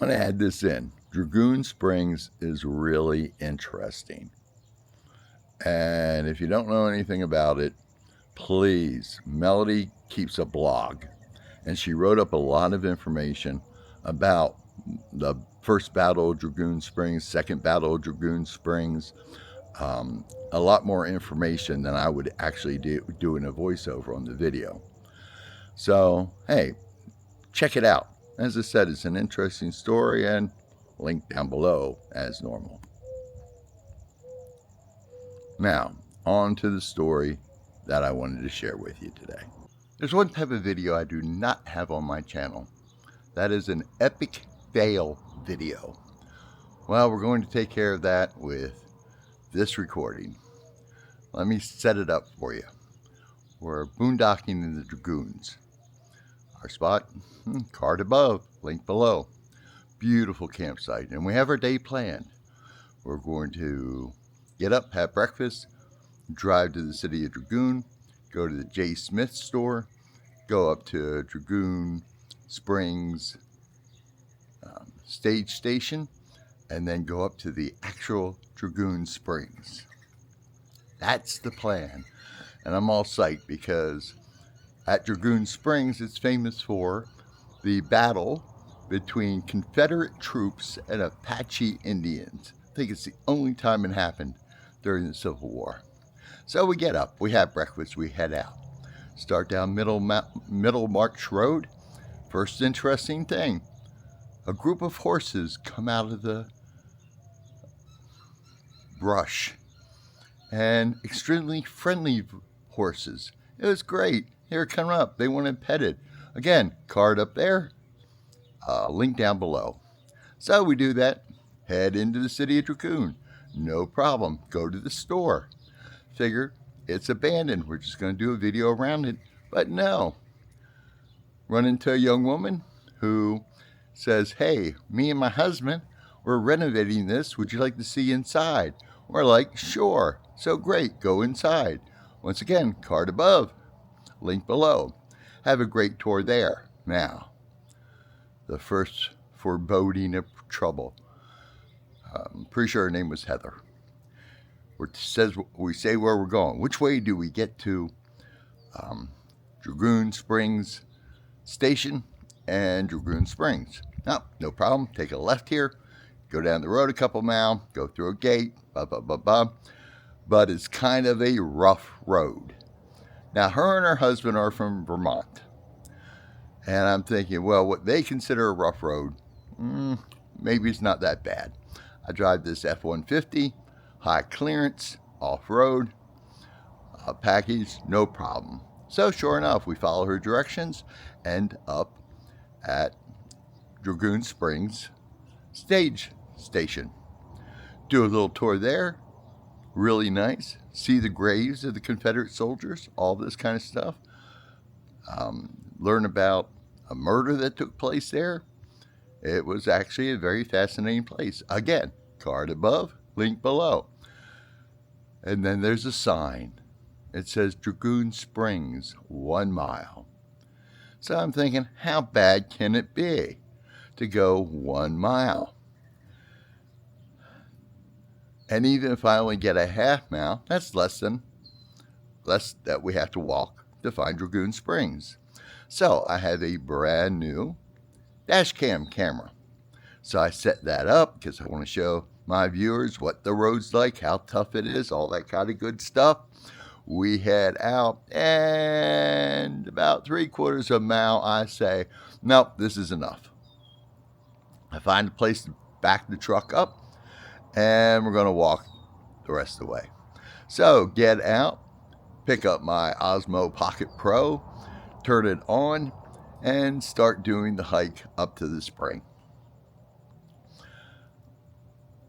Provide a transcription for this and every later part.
want to add this in. Dragoon Springs is really interesting. And if you don't know anything about it, please, Mellody keeps a blog. And she wrote up a lot of information about the first Battle of Dragoon Springs, second Battle of Dragoon Springs, a lot more information than I would actually do in a voiceover on the video. So, hey, check it out. As I said, it's an interesting story, and link down below as normal. Now, on to the story that I wanted to share with you today. There's one type of video I do not have on my channel. That is an epic fail video. Well, we're going to take care of that with this recording. Let me set it up for you. We're boondocking in the Dragoons. Our spot, card above, link below. Beautiful campsite, and we have our day planned. We're going to get up, have breakfast, drive to the city of Dragoon, go to the J. Smith store, go up to Dragoon Springs stage station, and then go up to the actual Dragoon Springs. That's the plan. And I'm all psyched because at Dragoon Springs, it's famous for the battle between Confederate troops and Apache Indians. I think it's the only time it happened during the Civil War. So we get up, we have breakfast, we head out. Start down Middle March Road. First interesting thing, a group of horses come out of the brush, and extremely friendly horses. It was great. They were coming up, they wanted petted. Again, card up there, link down below. So we do that, head into the city of Dragoon. No problem, go to the store. Figure it's abandoned, we're just going to do a video around it. But no, run into a young woman who says, hey, me and my husband, we're renovating this, would you like to see inside? We're like, sure. So great, go inside. Once again, card above, link below. Have a great tour there. Now, the first foreboding of trouble. I'm pretty sure her name was Heather. We say where we're going. Which way do we get to Dragoon Springs Station and Dragoon Springs? No problem. Take a left here, go down the road a couple miles, go through a gate, but it's kind of a rough road. Now, her and her husband are from Vermont, and I'm thinking, well, what they consider a rough road, maybe it's not that bad. I drive this F-150, high clearance, off-road, package, no problem. So sure enough, we follow her directions, end up at Dragoon Springs stage station. Do a little tour there, really nice. See the graves of the Confederate soldiers, all this kind of stuff. Learn about a murder that took place there. It was actually a very fascinating place. Again, card above, link below. And then there's a sign. It says Dragoon Springs, 1 mile. So I'm thinking, how bad can it be to go 1 mile? And even if I only get a half mile, that's less that we have to walk to find Dragoon Springs. So I have a brand new dash cam camera. So I set that up because I want to show my viewers what the road's like, how tough it is, all that kind of good stuff. We head out, and about 3/4 of a mile, I say, nope, this is enough. I find a place to back the truck up, and we're going to walk the rest of the way. So get out, pick up my Osmo Pocket Pro, turn it on, and start doing the hike up to the spring.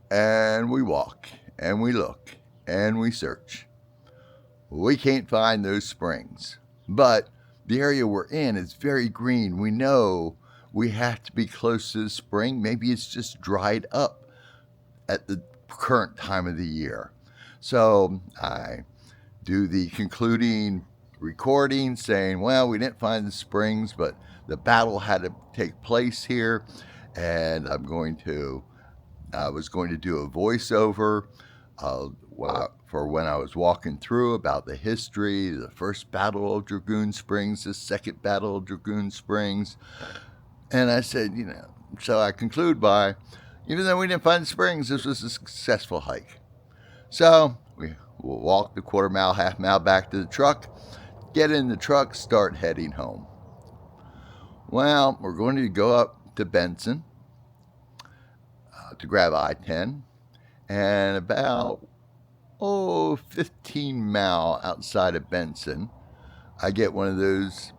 And we walk, and we look, and we search. We can't find those springs, but the area we're in is very green. We know we have to be close to the spring. Maybe it's just dried up at the current time of the year. So I do the concluding recording saying, well, we didn't find the springs, but the battle had to take place here, and I was going to do a voiceover for when I was walking through about the history, the first Battle of Dragoon Springs, the second Battle of Dragoon Springs. And I said, so I conclude by, even though we didn't find the springs, this was a successful hike. So we'll walk the quarter mile, half mile back to the truck, get in the truck, start heading home. Well, we're going to go up to Benson to grab I-10, and about 15 mile outside of Benson, I get one of those.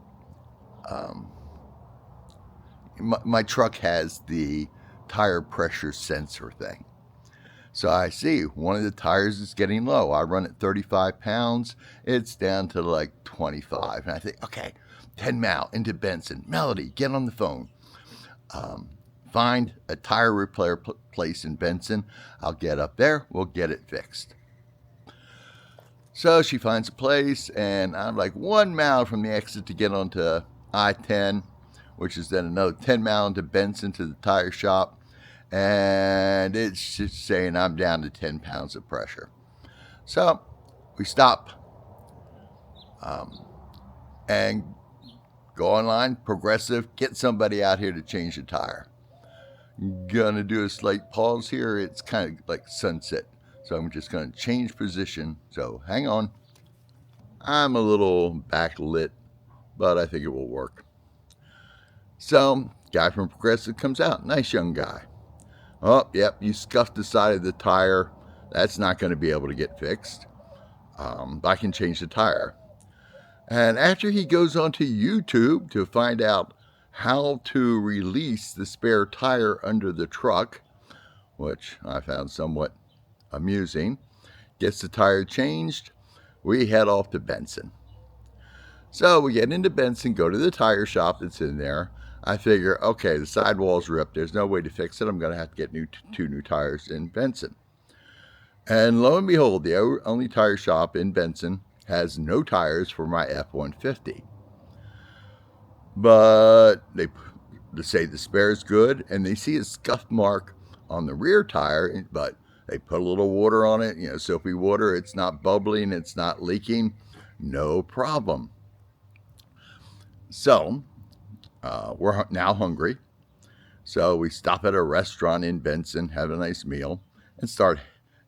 My truck has the tire pressure sensor thing. So I see one of the tires is getting low. I run at 35 pounds. It's down to like 25. And I think, okay, 10 mile into Benson. Mellody, get on the phone. Find a tire repair place in Benson. I'll get up there. We'll get it fixed. So she finds a place, and I'm like 1 mile from the exit to get onto I-10, which is then another 10 mile into Benson to the tire shop. And it's just saying I'm down to 10 pounds of pressure. So we stop and go online, Progressive, get somebody out here to change the tire. Gonna do a slight pause here. It's kind of like sunset. So I'm just gonna change position. So hang on. I'm a little backlit, but I think it will work. So guy from Progressive comes out. Nice young guy. Oh, yep, you scuffed the side of the tire. That's not going to be able to get fixed. I can change the tire. And after he goes onto YouTube to find out how to release the spare tire under the truck, which I found somewhat amusing, gets the tire changed, we head off to Benson. So we get into Benson, go to the tire shop that's in there. I figure, okay, the sidewall's ripped. There's no way to fix it. I'm going to have to get two new tires in Benson. And lo and behold, the only tire shop in Benson has no tires for my F-150. But they say the spare is good, and they see a scuff mark on the rear tire, but they put a little water on it, soapy water. It's not bubbling. It's not leaking. No problem. So we're now hungry, so we stop at a restaurant in Benson, have a nice meal, and start.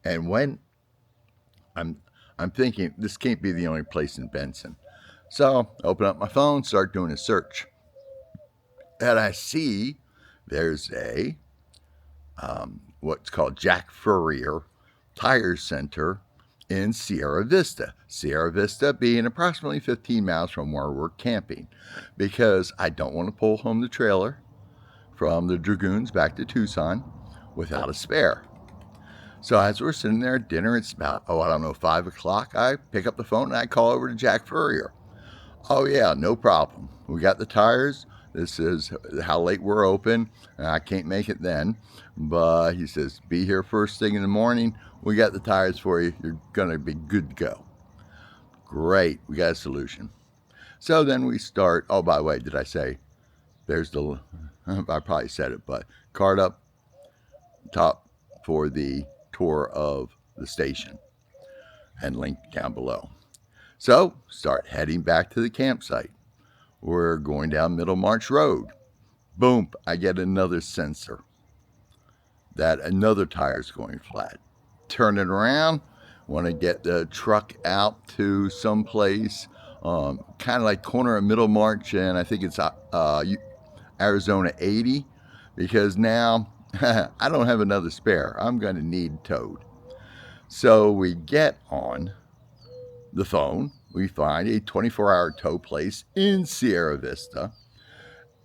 And when I'm thinking this can't be the only place in Benson, so I open up my phone, start doing a search, and I see there's a what's called Jack Furrier Tire Center in Sierra Vista. Sierra Vista being approximately 15 miles from where we're camping, because I don't want to pull home the trailer from the Dragoons back to Tucson without a spare. So as we're sitting there at dinner, it's about, 5 o'clock, I pick up the phone and I call over to Jack Furrier. Oh yeah, no problem. We got the tires. This is how late we're open. I can't make it then, but he says, be here first thing in the morning. We got the tires for you. You're going to be good to go. Great. We got a solution. So then we start. Oh, by the way, did I say there's I probably said it, but card up top for the tour of the station and link down below. So start heading back to the campsite. We're going down Middle March Road. Boom, I get another sensor that another tire's going flat. Turn it around, want to get the truck out to someplace, kind of like corner of Middle March, and I think it's Arizona 80, because now I don't have another spare. I'm going to need towed. So we get on the phone. We find a 24-hour tow place in Sierra Vista,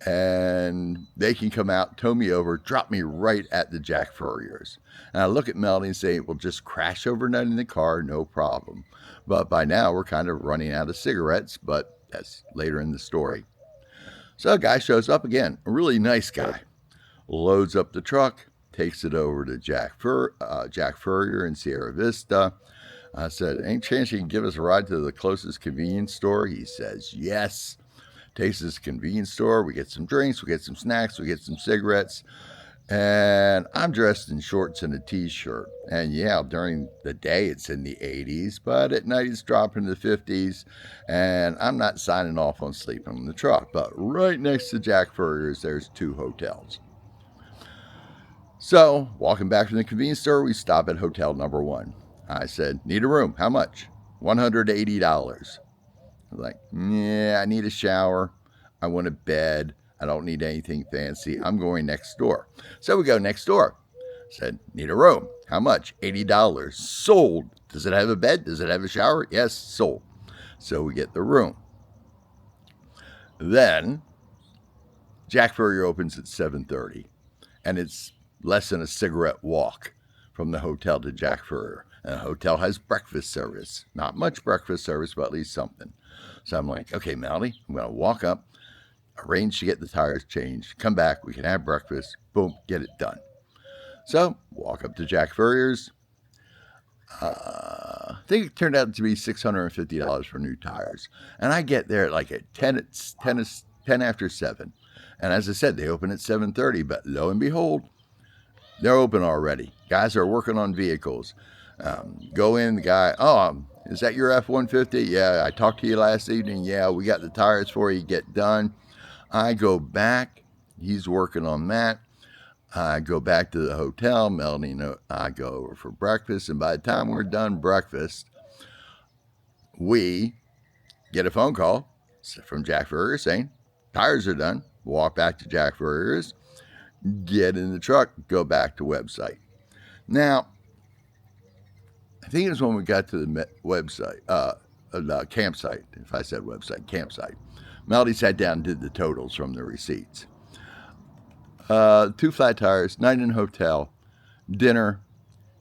and they can come out, tow me over, drop me right at the Jack Furrier's. And I look at Mellody and say, well, just crash overnight in the car, no problem. But by now, we're kind of running out of cigarettes, but that's later in the story. So a guy shows up again, a really nice guy, loads up the truck, takes it over to Jack Furrier in Sierra Vista. I said, any chance you can give us a ride to the closest convenience store? He says, yes. Takes us to a convenience store. We get some drinks, we get some snacks, we get some cigarettes. And I'm dressed in shorts and a t-shirt. And yeah, during the day it's in the 80s, but at night it's dropping to the 50s. And I'm not signing off on sleeping in the truck. But right next to Jack Furrier's, there's 2 hotels. So, walking back from the convenience store, we stop at hotel number 1. I said, need a room. How much? $180. I was like, yeah, I need a shower. I want a bed. I don't need anything fancy. I'm going next door. So we go next door. Said, need a room. How much? $80. Sold. Does it have a bed? Does it have a shower? Yes, sold. So we get the room. Then Jack Furrier opens at 7:30, and it's less than a cigarette walk from the hotel to Jack Furrier. And the hotel has breakfast service. Not much breakfast service, but at least something. So I'm like, okay, Mellody, I'm going to walk up, arrange to get the tires changed, come back, we can have breakfast, boom, get it done. So, walk up to Jack Furrier's. I think it turned out to be $650 for new tires. And I get there like at 10 after 7. And as I said, they open at 7:30, but lo and behold, they're open already. Guys are working on vehicles. Go in, the guy, is that your F-150? Yeah, I talked to you last evening. Yeah, we got the tires for you. Get done. I go back. He's working on that. I go back to the hotel. Mellody and I go over for breakfast. And by the time we're done breakfast, we get a phone call from Jack Furrier saying, tires are done. Walk back to Jack Furrier's, get in the truck, go back to website. Now, I think it was when we got to the website, the campsite, if I said website, campsite. Mellody sat down and did the totals from the receipts. 2 flat tires, night in hotel, dinner,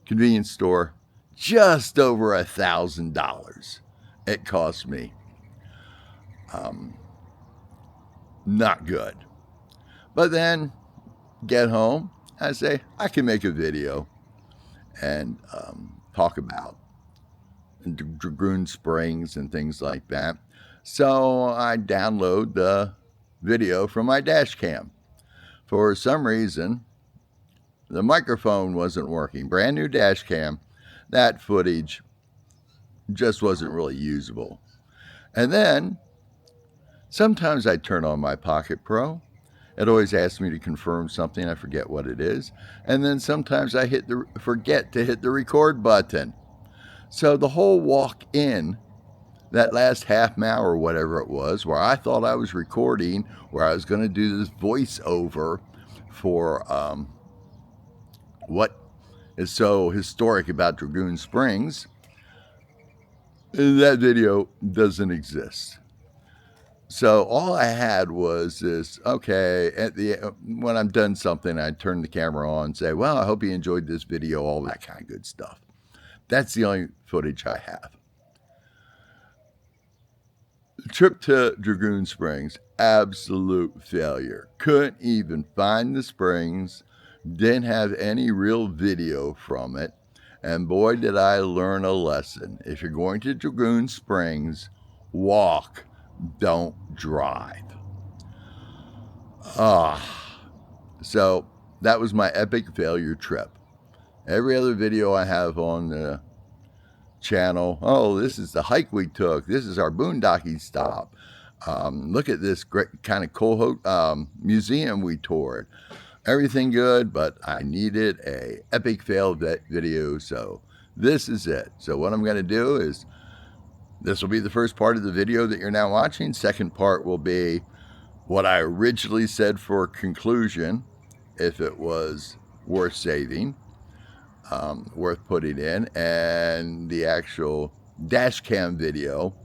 convenience store, just over $1,000 it cost me. Not good. But then, get home, I say, I can make a video and talk about Dragoon Springs and things like that. So I download the video from my dash cam. For some reason, the microphone wasn't working. Brand new dash cam. That footage just wasn't really usable. And then, sometimes I turn on my Pocket Pro. It always asks me to confirm something. I forget what it is. And then sometimes I forget to hit the record button. So the whole walk in, that last half an hour or whatever it was, where I thought I was recording, where I was going to do this voiceover for what is so historic about Dragoon Springs, that video doesn't exist. So all I had was this, okay, when I'm done something, I turn the camera on and say, well, I hope you enjoyed this video, all that kind of good stuff. That's the only footage I have. The trip to Dragoon Springs, absolute failure. Couldn't even find the springs, didn't have any real video from it, and boy, did I learn a lesson. If you're going to Dragoon Springs, walk. Don't drive. So that was my epic failure trip. Every other video I have on the channel, this is the hike we took. This is our boondocking stop. Look at this great kind of cool museum we toured. Everything good, but I needed a epic fail video, so this is it. So what I'm going to do is, this will be the first part of the video that you're now watching. Second part will be what I originally said for conclusion, if it was worth saving, worth putting in, and the actual dash cam video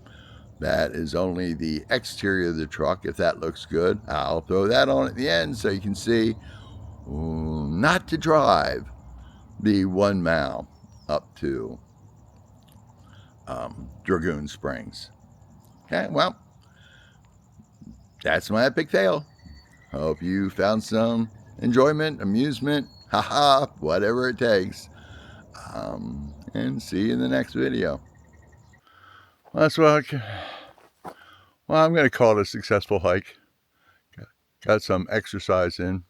that is only the exterior of the truck. If that looks good, I'll throw that on at the end so you can see not to drive the 1 mile up to Dragoon Springs. Okay, well, that's my epic fail. Hope you found some enjoyment, amusement, haha, whatever it takes. And see you in the next video. Well, that's what Well, I'm going to call it a successful hike. Got some exercise in,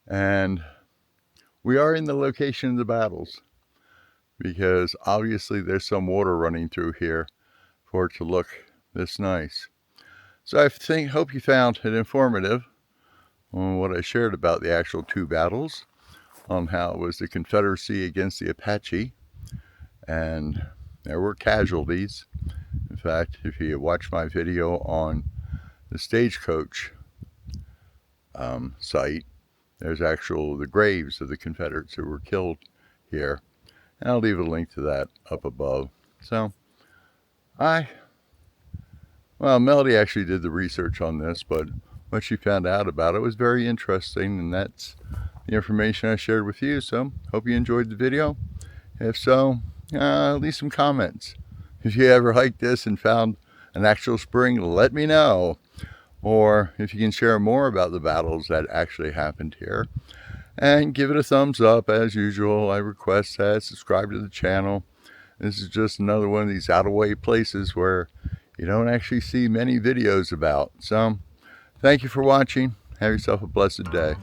and we are in the location of the battles because obviously there's some water running through here for it to look this nice. So I hope you found it informative on what I shared about the actual two battles, on how it was the Confederacy against the Apache, and there were casualties. In fact, if you watch my video on the stagecoach site, there's the graves of the Confederates who were killed here. And I'll leave a link to that up above. So, Mellody actually did the research on this, but what she found out about it was very interesting, and that's the information I shared with you. So, hope you enjoyed the video. If so, leave some comments. If you ever hiked this and found an actual spring, let me know. Or if you can share more about the battles that actually happened here. And give it a thumbs up as usual. I request that. Subscribe to the channel. This is just another one of these out-of-way places where you don't actually see many videos about. So, thank you for watching. Have yourself a blessed day.